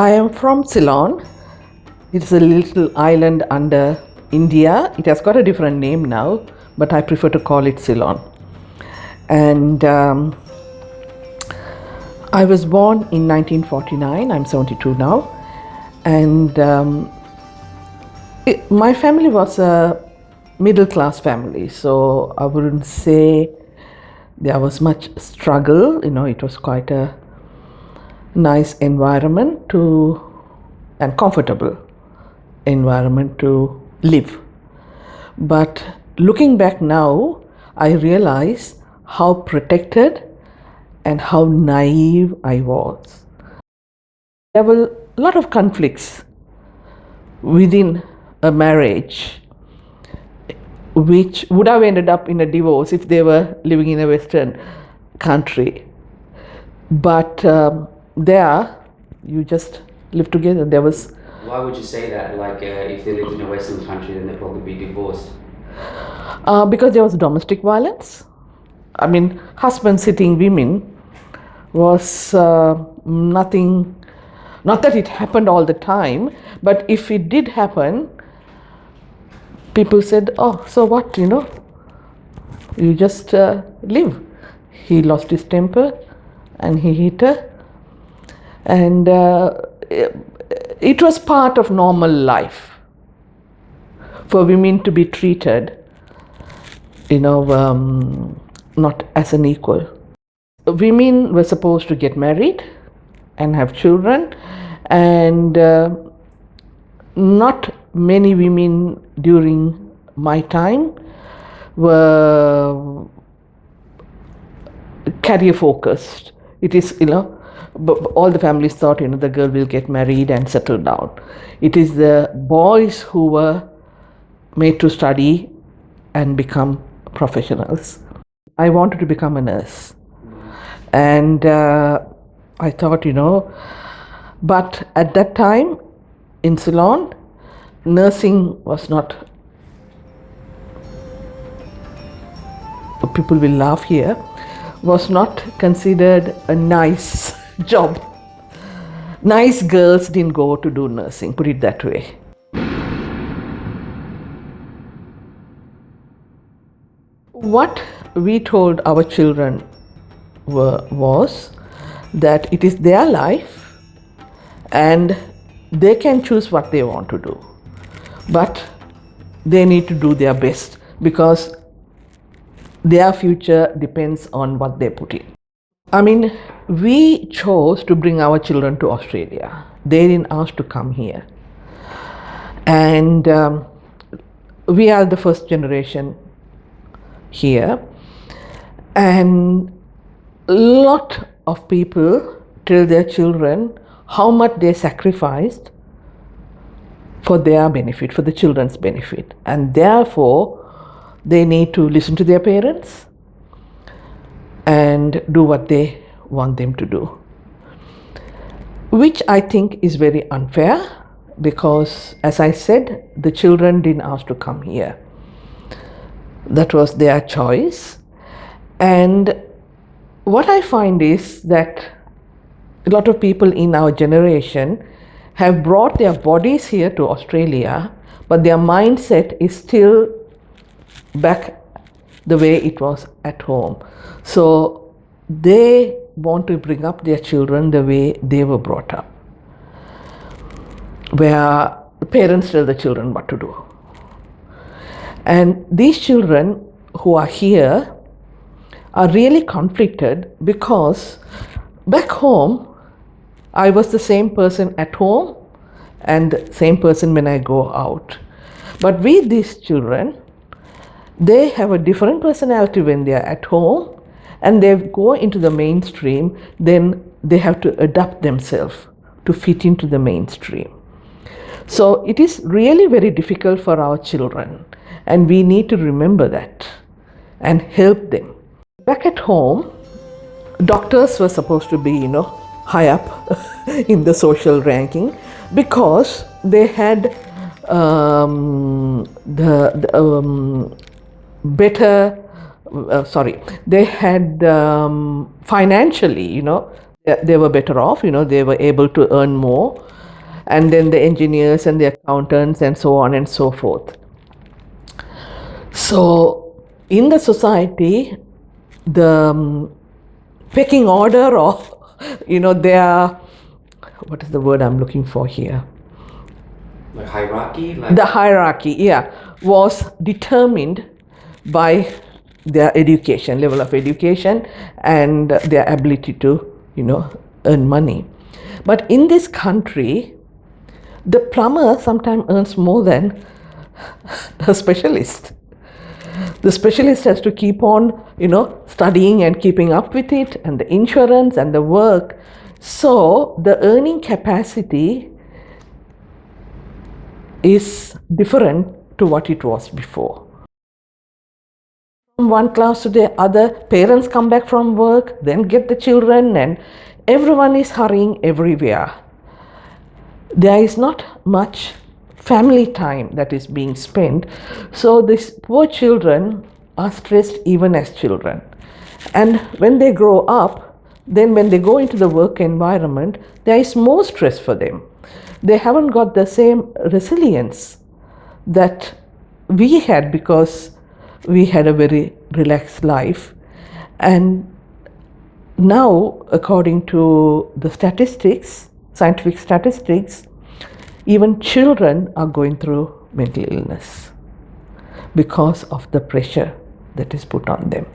I am from Ceylon. It's a little island under India. It has got a different name now, but I prefer to call it Ceylon. And I was born in 1949. I'm 72 now. And my family was a middle class family, so I wouldn't say there was much struggle. It was quite a nice environment and comfortable environment to live. But looking back now, I realize how protected and how naive I was. There were a lot of conflicts within a marriage which would have ended up in a divorce if they were living in a Western country. But there, you just live together. Why would you say that? If they lived in a Western country, then they'd probably be divorced. Because there was domestic violence. I mean, husbands hitting women was nothing. Not that it happened all the time, but if it did happen, people said, "Oh, so what? You just live." He lost his temper, and he hit her, and it was part of normal life for women to be treated, not as an equal. Women were supposed to get married and have children, and not many women during my time were career focused. It is, all the families thought, the girl will get married and settle down. It is the boys who were made to study and become professionals. I wanted to become a nurse, and I thought, but at that time in Ceylon, nursing was not, people will laugh here, was not considered a nice job. Nice girls didn't go to do nursing, put it that way. What we told our children was that it is their life and they can choose what they want to do, but they need to do their best because their future depends on what they put in. I mean, we chose to bring our children to Australia. They didn't ask to come here. And we are the first generation here. And a lot of people tell their children how much they sacrificed for their benefit, for the children's benefit. And therefore, they need to listen to their parents and do what they want them to do, which I think is very unfair because, as I said, the children didn't ask to come here. That was their choice. And what I find is that a lot of people in our generation have brought their bodies here to Australia, but their mindset is still back the way it was at home. So they want to bring up their children the way they were brought up, where the parents tell the children what to do. And these children who are here are really conflicted because back home, I was the same person at home and the same person when I go out. But with these children, they have a different personality when they are at home and they go into the mainstream, then they have to adapt themselves to fit into the mainstream. So it is really very difficult for our children, and we need to remember that and help them. Back at home, doctors were supposed to be, high up in the social ranking because they had they had financially, they were better off, they were able to earn more and then the engineers and the accountants and so on and so forth. So in the society, the pecking order of, their, what is the word I'm looking for here? Like hierarchy? The hierarchy, was determined by their education, level of education, and their ability to, earn money. But in this country, the plumber sometimes earns more than a specialist. The specialist has to keep on, studying and keeping up with it, and the insurance and the work. So the earning capacity is different to what it was before. From one class to the other, parents come back from work, then get the children, and everyone is hurrying everywhere. There is not much family time that is being spent. So these poor children are stressed even as children. And when they grow up, then when they go into the work environment, there is more stress for them. They haven't got the same resilience that we had, because we had a very relaxed life. And now, according to the statistics, scientific statistics, even children are going through mental illness because of the pressure that is put on them.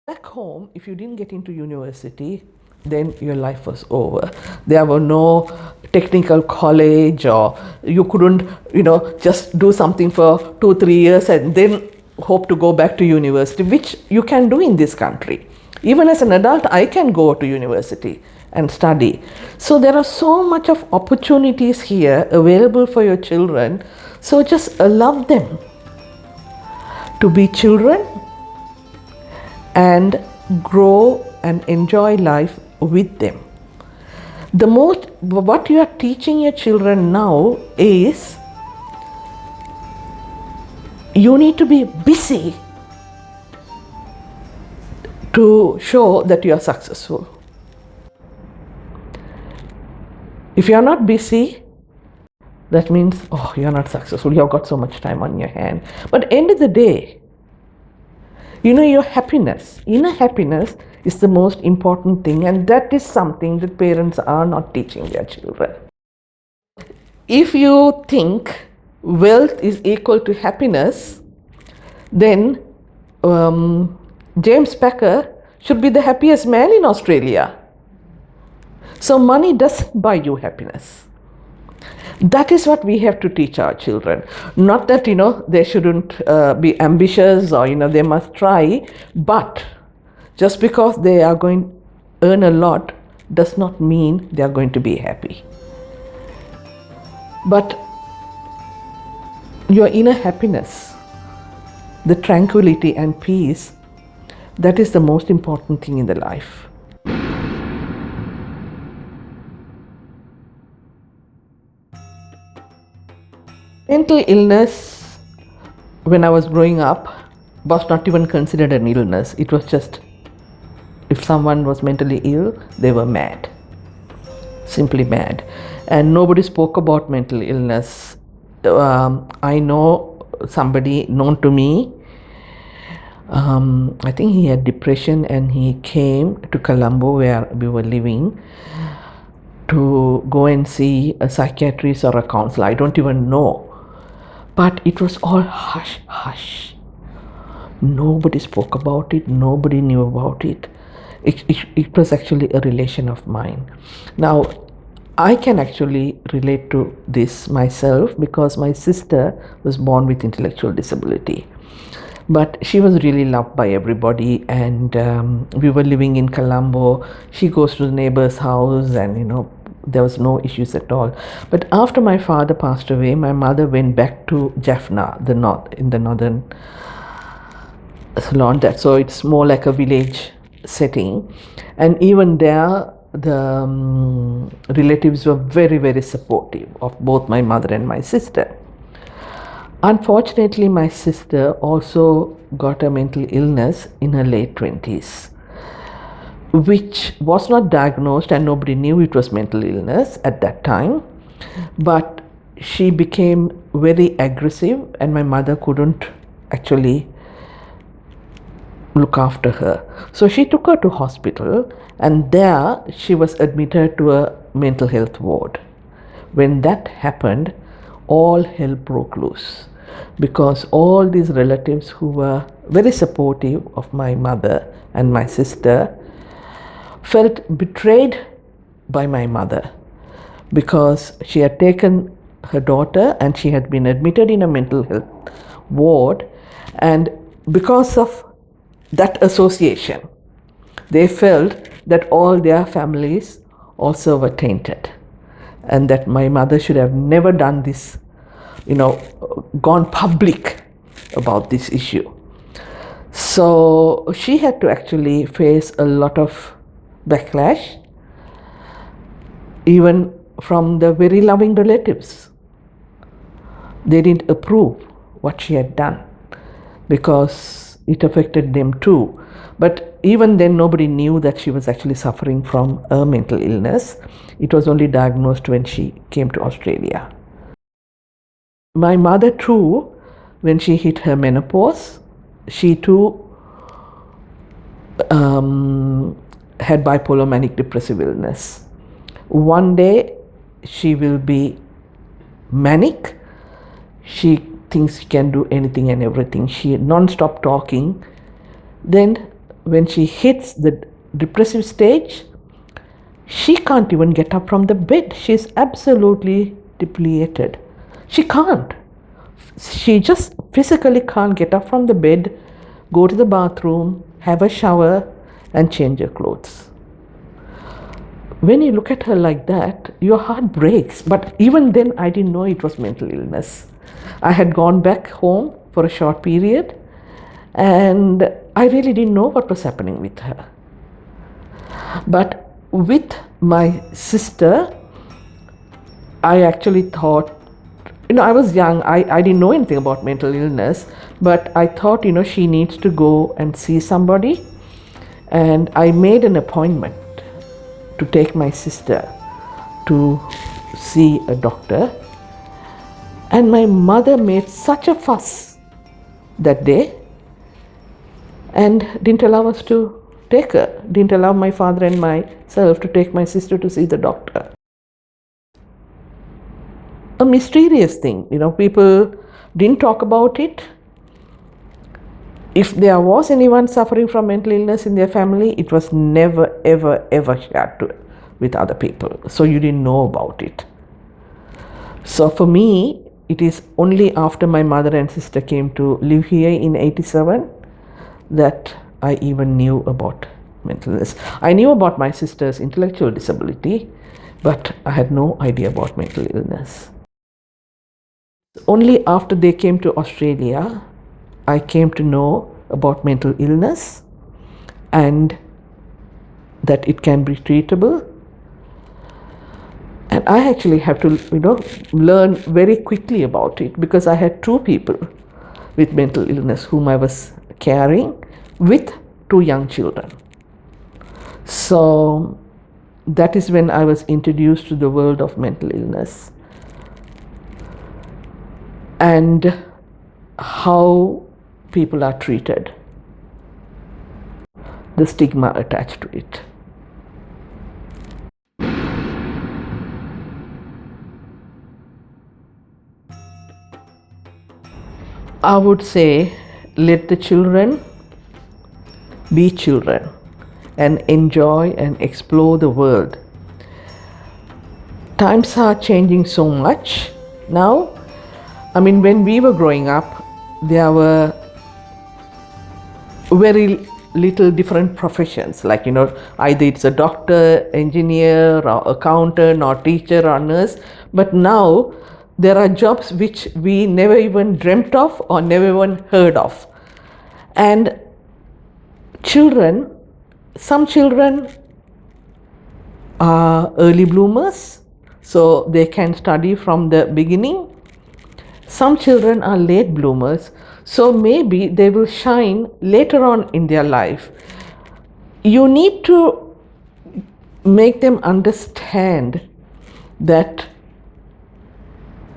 Back home, if you didn't get into university, then your life was over. There were no technical college, or you couldn't, just do something for 2-3 years and then hope to go back to university, which you can do in this country. Even as an adult, I can go to university and study. So there are so much of opportunities here available for your children. So just allow them to be children and grow and enjoy life with them. What you are teaching your children now is, you need to be busy to show that you are successful. If you are not busy, that means, you are not successful. You have got so much time on your hand. But at the end of the day, your happiness, inner happiness, is the most important thing, and that is something that parents are not teaching their children. If you think wealth is equal to happiness, then James Packer should be the happiest man in Australia. So money doesn't buy you happiness. That is what we have to teach our children. Not that, they shouldn't be ambitious, or, they must try, but just because they are going to earn a lot does not mean they are going to be happy. But your inner happiness, the tranquility and peace, that is the most important thing in the life. Mental illness, when I was growing up, was not even considered an illness. It was just, if someone was mentally ill, they were mad. Simply mad. And nobody spoke about mental illness. I know somebody known to me, I think he had depression, and he came to Colombo, where we were living, to go and see a psychiatrist or a counselor. I don't even know. But it was all hush, hush. Nobody spoke about it. Nobody knew about it. It was actually a relation of mine. Now, I can actually relate to this myself, because my sister was born with intellectual disability. But she was really loved by everybody, and we were living in Colombo. She goes to the neighbor's house, and there was no issues at all. But after my father passed away, my mother went back to Jaffna, in the northern Ceylon. So it's more like a village setting, and even there the relatives were very, very supportive of both my mother and my sister. Unfortunately, my sister also got a mental illness in her late 20s, which was not diagnosed, and nobody knew it was mental illness at that time. But she became very aggressive, and my mother couldn't actually look after her. So she took her to hospital, and there she was admitted to a mental health ward. When that happened, all hell broke loose, because all these relatives who were very supportive of my mother and my sister felt betrayed by my mother, because she had taken her daughter and she had been admitted in a mental health ward, and because of that association, they felt that all their families also were tainted, and that my mother should have never done this, gone public about this issue. So she had to actually face a lot of backlash, even from the very loving relatives. They didn't approve what she had done because it affected them too. But even then, nobody knew that she was actually suffering from a mental illness. It was only diagnosed when she came to Australia. My mother too, when she hit her menopause, she too had bipolar manic depressive illness. One day she will be manic. She thinks she can do anything and everything. She non-stop talking. Then when she hits the depressive stage, she can't even get up from the bed. She's absolutely depleted. She can't. She just physically can't get up from the bed, go to the bathroom, have a shower, and change her clothes. When you look at her like that, your heart breaks. But even then, I didn't know it was mental illness. I had gone back home for a short period, and I really didn't know what was happening with her. But with my sister, I actually thought, I was young, I didn't know anything about mental illness, but I thought, she needs to go and see somebody. And I made an appointment to take my sister to see a doctor. And my mother made such a fuss that day and didn't allow us to take her, didn't allow my father and myself to take my sister to see the doctor. A mysterious thing, people didn't talk about it. If there was anyone suffering from mental illness in their family, it was never, ever, ever shared with other people. So you didn't know about it. So for me, it is only after my mother and sister came to live here in 87 that I even knew about mental illness. I knew about my sister's intellectual disability, but I had no idea about mental illness. Only after they came to Australia, I came to know about mental illness and that it can be treatable. And I actually have to, learn very quickly about it, because I had two people with mental illness whom I was caring with two young children. So that is when I was introduced to the world of mental illness and how people are treated, the stigma attached to it. I would say, let the children be children and enjoy and explore the world. Times are changing so much now. When we were growing up, there were very little different professions, like, either it's a doctor, engineer, or accountant, or teacher, or nurse. But now there are jobs which we never even dreamt of or never even heard of. And some children are early bloomers, so they can study from the beginning. Some children are late bloomers, so maybe they will shine later on in their life. You need to make them understand that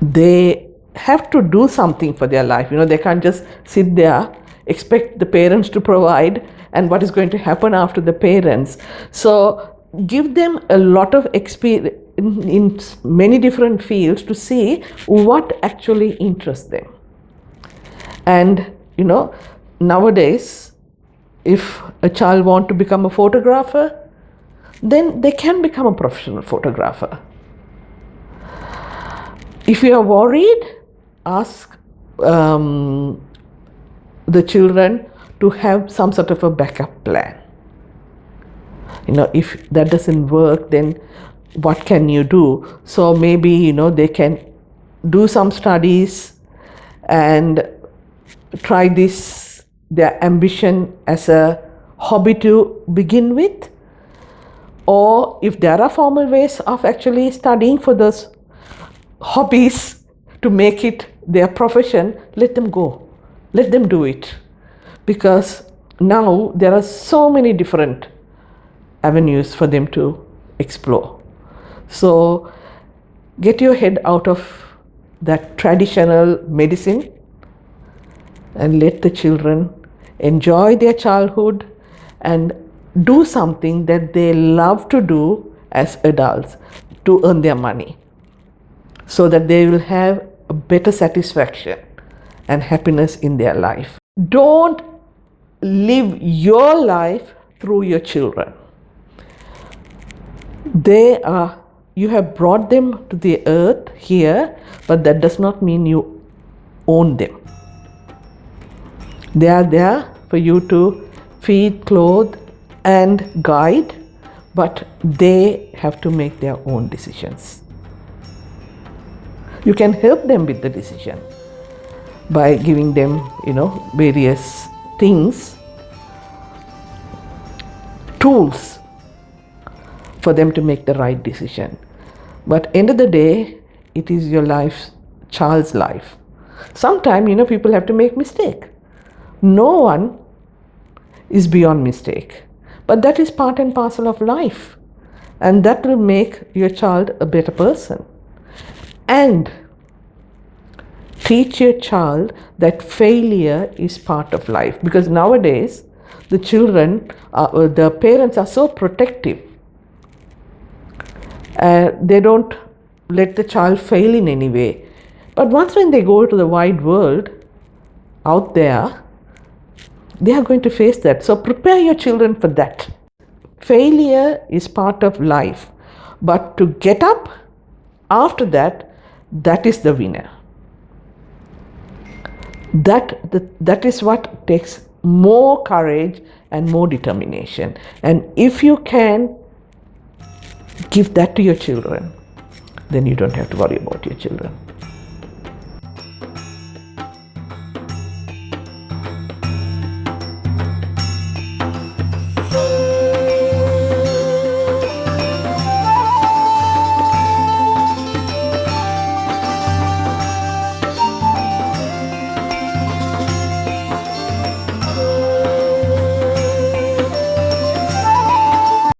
they have to do something for their life. They can't just sit there, expect the parents to provide, and what is going to happen after the parents. So give them a lot of experience in many different fields to see what actually interests them. And nowadays, if a child wants to become a photographer, then they can become a professional photographer. If you are worried, ask the children to have some sort of a backup plan. If that doesn't work, then what can you do? So maybe they can do some studies and try their ambition as a hobby to begin with. Or if there are formal ways of actually studying for those hobbies to make it their profession, let them go. Let them do it. Because now there are so many different avenues for them to explore. So get your head out of that traditional medicine and let the children enjoy their childhood and do something that they love to do as adults to earn their money, so that they will have a better satisfaction and happiness in their life. Don't live your life through your children. You have brought them to the earth here, but that does not mean you own them. They are there for you to feed, clothe, and guide, but they have to make their own decisions. You can help them with the decision by giving them, various things, tools for them to make the right decision. But end of the day, it is your child's life. Sometimes, people have to make mistake. No one is beyond mistake. But that is part and parcel of life. And that will make your child a better person. And teach your child that failure is part of life. Because nowadays, the parents are so protective. They don't let the child fail in any way. But once when they go to the wide world out there, they are going to face that. So prepare your children for that. Failure is part of life. But to get up after that, that is the winner. That is what takes more courage and more determination. And if you can give that to your children, then you don't have to worry about your children.